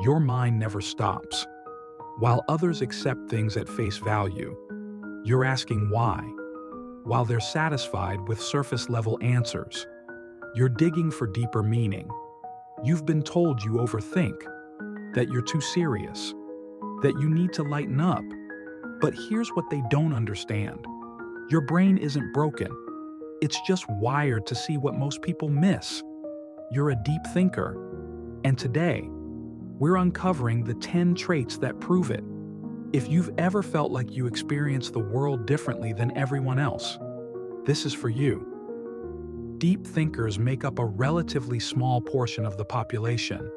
Your mind never stops. While others accept things at face value, you're asking why. While they're satisfied with surface-level answers, you're digging for deeper meaning. You've been told you overthink, that you're too serious, that you need to lighten up. But here's what they don't understand. Your brain isn't broken. It's just wired to see what most people miss. You're a deep thinker. And today, we're uncovering the 10 traits that prove it. If you've ever felt like you experience the world differently than everyone else, this is for you. Deep thinkers make up a relatively small portion of the population.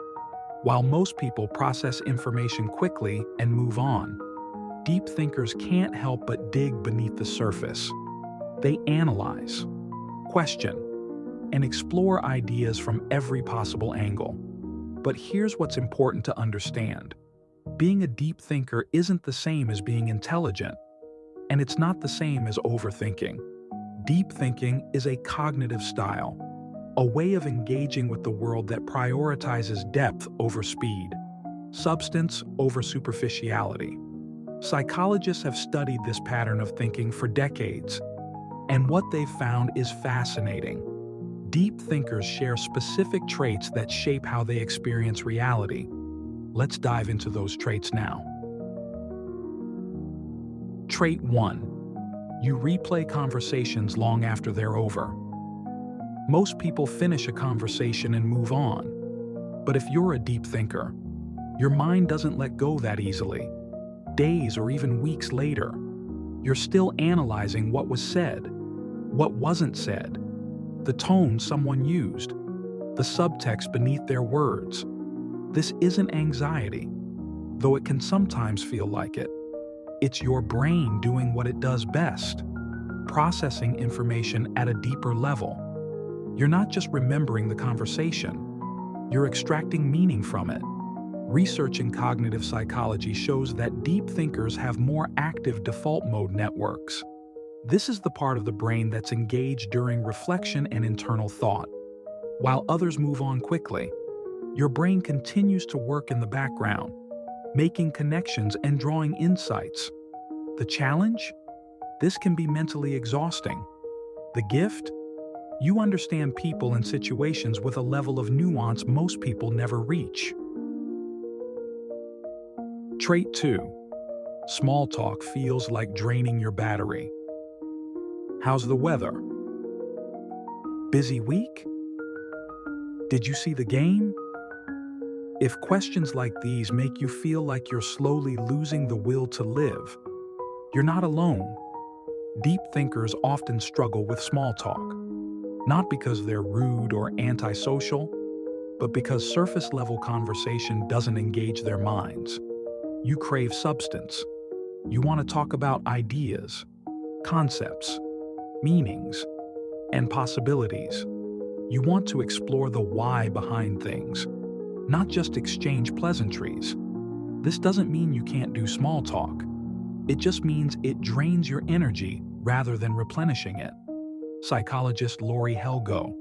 While most people process information quickly and move on, deep thinkers can't help but dig beneath the surface. They analyze, question, and explore ideas from every possible angle. But here's what's important to understand. Being a deep thinker isn't the same as being intelligent, and it's not the same as overthinking. Deep thinking is a cognitive style, a way of engaging with the world that prioritizes depth over speed, substance over superficiality. Psychologists have studied this pattern of thinking for decades, and what they've found is fascinating. Deep thinkers share specific traits that shape how they experience reality. Let's dive into those traits now. Trait 1. You replay conversations long after they're over. Most people finish a conversation and move on. But if you're a deep thinker, your mind doesn't let go that easily. Days or even weeks later, you're still analyzing what was said, what wasn't said, the tone someone used, the subtext beneath their words. This isn't anxiety, though it can sometimes feel like it. It's your brain doing what it does best, processing information at a deeper level. You're not just remembering the conversation, you're extracting meaning from it. Research in cognitive psychology shows that deep thinkers have more active default mode networks. This is the part of the brain that's engaged during reflection and internal thought. While others move on quickly, your brain continues to work in the background, making connections and drawing insights. The challenge? This can be mentally exhausting. The gift? You understand people and situations with a level of nuance most people never reach. Trait 2. Small talk feels like draining your battery. How's the weather? Busy week? Did you see the game? If questions like these make you feel like you're slowly losing the will to live, you're not alone. Deep thinkers often struggle with small talk, not because they're rude or antisocial, but because surface-level conversation doesn't engage their minds. You crave substance. You want to talk about ideas, concepts, meanings, and possibilities. You want to explore the why behind things, not just exchange pleasantries. This doesn't mean you can't do small talk. It just means it drains your energy rather than replenishing it. Psychologist Laurie Helgoe,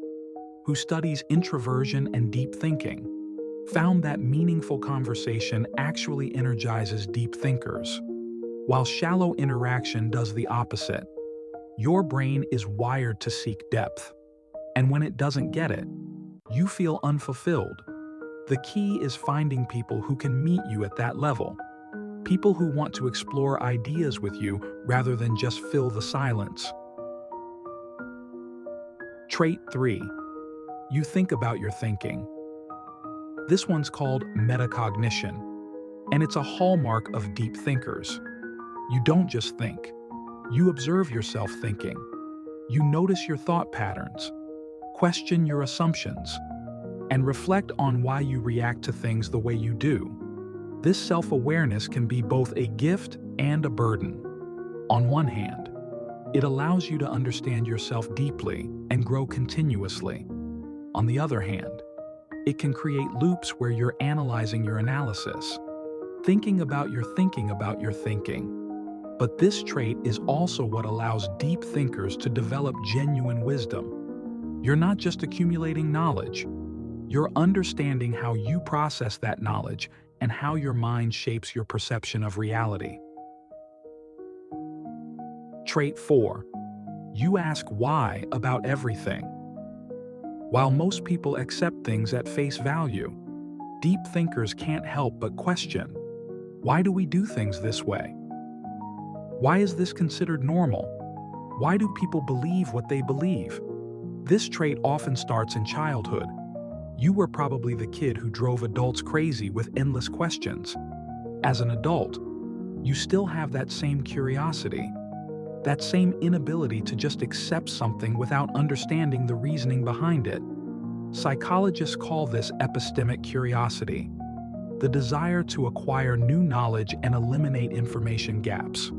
who studies introversion and deep thinking, found that meaningful conversation actually energizes deep thinkers, while shallow interaction does the opposite. Your brain is wired to seek depth, and when it doesn't get it, you feel unfulfilled. The key is finding people who can meet you at that level, people who want to explore ideas with you rather than just fill the silence. Trait 3. You think about your thinking. This one's called metacognition, and it's a hallmark of deep thinkers. You don't just think. You observe yourself thinking. You notice your thought patterns, question your assumptions, and reflect on why you react to things the way you do. This self-awareness can be both a gift and a burden. On one hand, it allows you to understand yourself deeply and grow continuously. On the other hand, it can create loops where you're analyzing your analysis, thinking about your thinking about your thinking. But this trait is also what allows deep thinkers to develop genuine wisdom. You're not just accumulating knowledge, you're understanding how you process that knowledge and how your mind shapes your perception of reality. Trait 4. You ask why about everything. While most people accept things at face value, deep thinkers can't help but question, why do we do things this way? Why is this considered normal? Why do people believe what they believe? This trait often starts in childhood. You were probably the kid who drove adults crazy with endless questions. As an adult, you still have that same curiosity, that same inability to just accept something without understanding the reasoning behind it. Psychologists call this epistemic curiosity, the desire to acquire new knowledge and eliminate information gaps.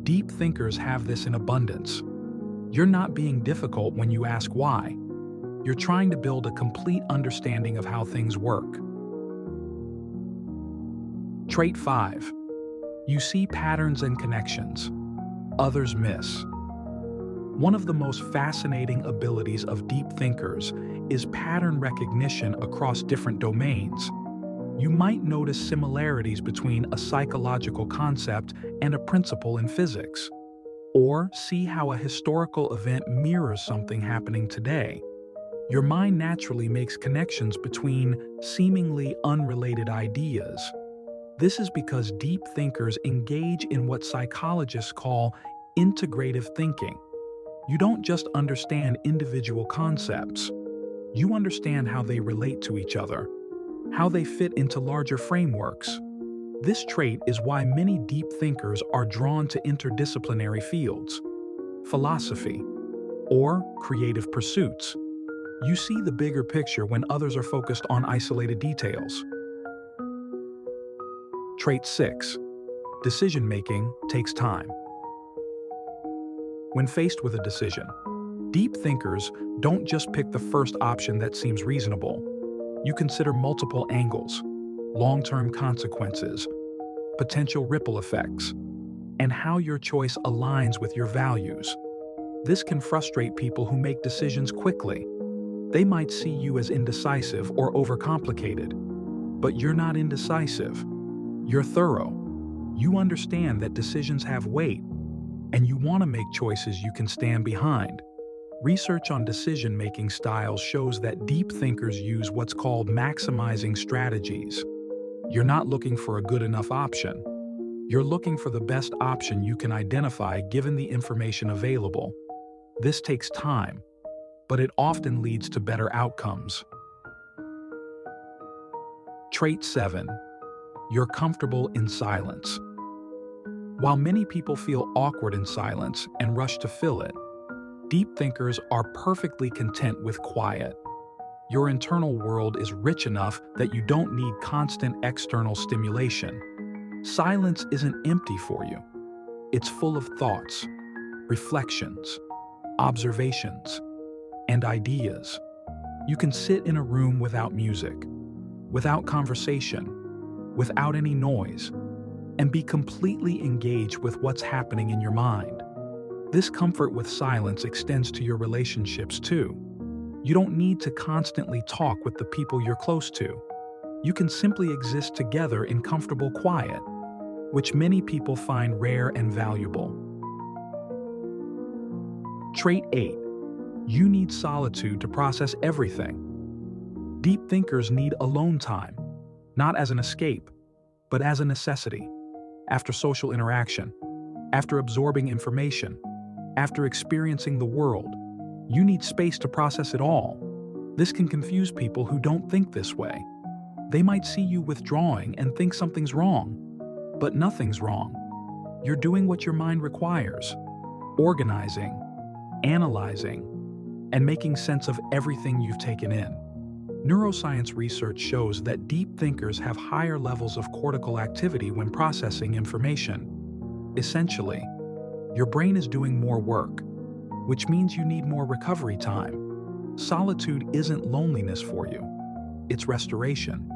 Deep thinkers have this in abundance. You're not being difficult when you ask why. You're trying to build a complete understanding of how things work. Trait 5. You see patterns and connections others miss. One of the most fascinating abilities of deep thinkers is pattern recognition across different domains. You might notice similarities between a psychological concept and a principle in physics, or see how a historical event mirrors something happening today. Your mind naturally makes connections between seemingly unrelated ideas. This is because deep thinkers engage in what psychologists call integrative thinking. You don't just understand individual concepts. You understand how they relate to each other, how they fit into larger frameworks. This trait is why many deep thinkers are drawn to interdisciplinary fields, philosophy, or creative pursuits. You see the bigger picture when others are focused on isolated details. Trait 6. Decision-making takes time. When faced with a decision, deep thinkers don't just pick the first option that seems reasonable. You consider multiple angles, long-term consequences, potential ripple effects, and how your choice aligns with your values. This can frustrate people who make decisions quickly. They might see you as indecisive or overcomplicated, but you're not indecisive. You're thorough. You understand that decisions have weight, and you want to make choices you can stand behind. Research on decision-making styles shows that deep thinkers use what's called maximizing strategies. You're not looking for a good enough option. You're looking for the best option you can identify given the information available. This takes time, but it often leads to better outcomes. Trait 7. You're comfortable in silence. While many people feel awkward in silence and rush to fill it, deep thinkers are perfectly content with quiet. Your internal world is rich enough that you don't need constant external stimulation. Silence isn't empty for you. It's full of thoughts, reflections, observations, and ideas. You can sit in a room without music, without conversation, without any noise, and be completely engaged with what's happening in your mind. This comfort with silence extends to your relationships too. You don't need to constantly talk with the people you're close to. You can simply exist together in comfortable quiet, which many people find rare and valuable. Trait 8. You need solitude to process everything. Deep thinkers need alone time, not as an escape, but as a necessity. After social interaction, after absorbing information, after experiencing the world, you need space to process it all. This can confuse people who don't think this way. They might see you withdrawing and think something's wrong, but nothing's wrong. You're doing what your mind requires, organizing, analyzing, and making sense of everything you've taken in. Neuroscience research shows that deep thinkers have higher levels of cortical activity when processing information. Essentially, your brain is doing more work, which means you need more recovery time. Solitude isn't loneliness for you, it's restoration.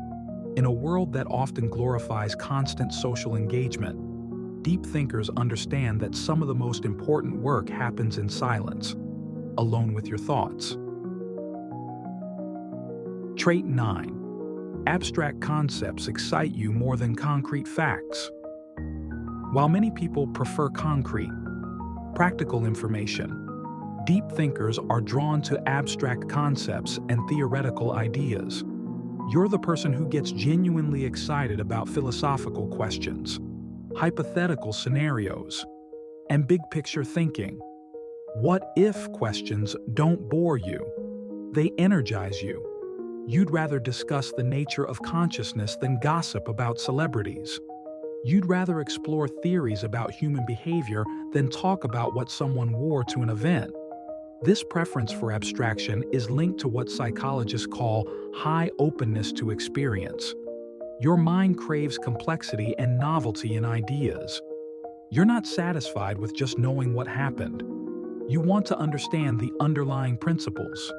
In a world that often glorifies constant social engagement, deep thinkers understand that some of the most important work happens in silence, alone with your thoughts. Trait 9. Abstract concepts excite you more than concrete facts. While many people prefer concrete, practical information, deep thinkers are drawn to abstract concepts and theoretical ideas. You're the person who gets genuinely excited about philosophical questions, hypothetical scenarios, and big-picture thinking. What-if questions don't bore you. They energize you. You'd rather discuss the nature of consciousness than gossip about celebrities. You'd rather explore theories about human behavior than talk about what someone wore to an event. This preference for abstraction is linked to what psychologists call high openness to experience. Your mind craves complexity and novelty in ideas. You're not satisfied with just knowing what happened. You want to understand the underlying principles,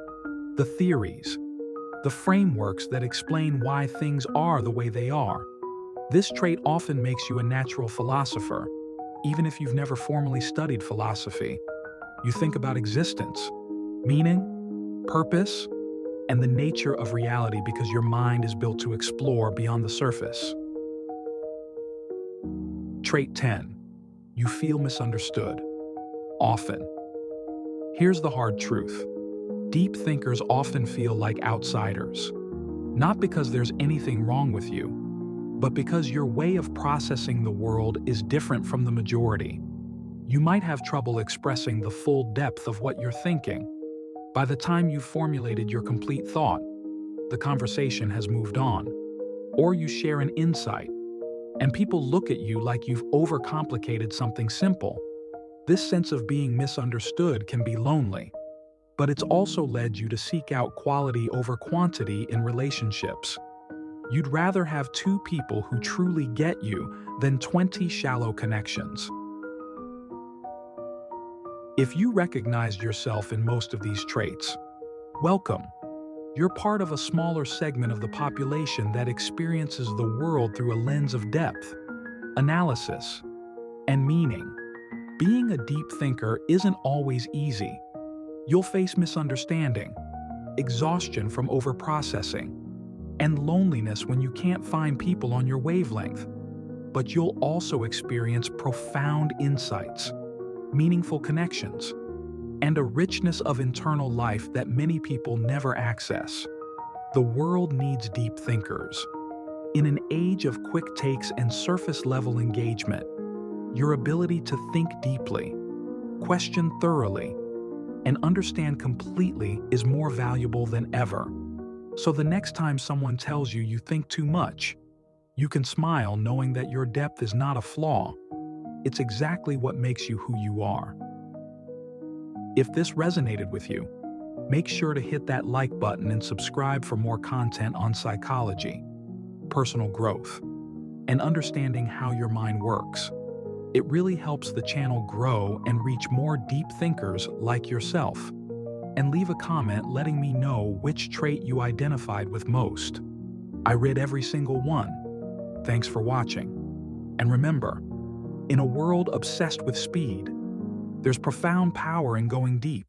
the theories, the frameworks that explain why things are the way they are. This trait often makes you a natural philosopher, even if you've never formally studied philosophy. You think about existence, meaning, purpose, and the nature of reality because your mind is built to explore beyond the surface. Trait 10. You feel misunderstood. Often. Here's the hard truth. Deep thinkers often feel like outsiders. Not because there's anything wrong with you, but because your way of processing the world is different from the majority. You might have trouble expressing the full depth of what you're thinking. By the time you've formulated your complete thought, the conversation has moved on. Or you share an insight, and people look at you like you've overcomplicated something simple. This sense of being misunderstood can be lonely, but it's also led you to seek out quality over quantity in relationships. You'd rather have 2 people who truly get you than 20 shallow connections. If you recognized yourself in most of these traits, welcome. You're part of a smaller segment of the population that experiences the world through a lens of depth, analysis, and meaning. Being a deep thinker isn't always easy. You'll face misunderstanding, exhaustion from overprocessing, and loneliness when you can't find people on your wavelength. But you'll also experience profound insights, meaningful connections, and a richness of internal life that many people never access. The world needs deep thinkers. In an age of quick takes and surface-level engagement, your ability to think deeply, question thoroughly, and understand completely is more valuable than ever. So the next time someone tells you you think too much, you can smile knowing that your depth is not a flaw. It's exactly what makes you who you are. If this resonated with you, make sure to hit that like button and subscribe for more content on psychology, personal growth, and understanding how your mind works. It really helps the channel grow and reach more deep thinkers like yourself. And leave a comment letting me know which trait you identified with most. I read every single one. Thanks for watching. And remember, in a world obsessed with speed, there's profound power in going deep.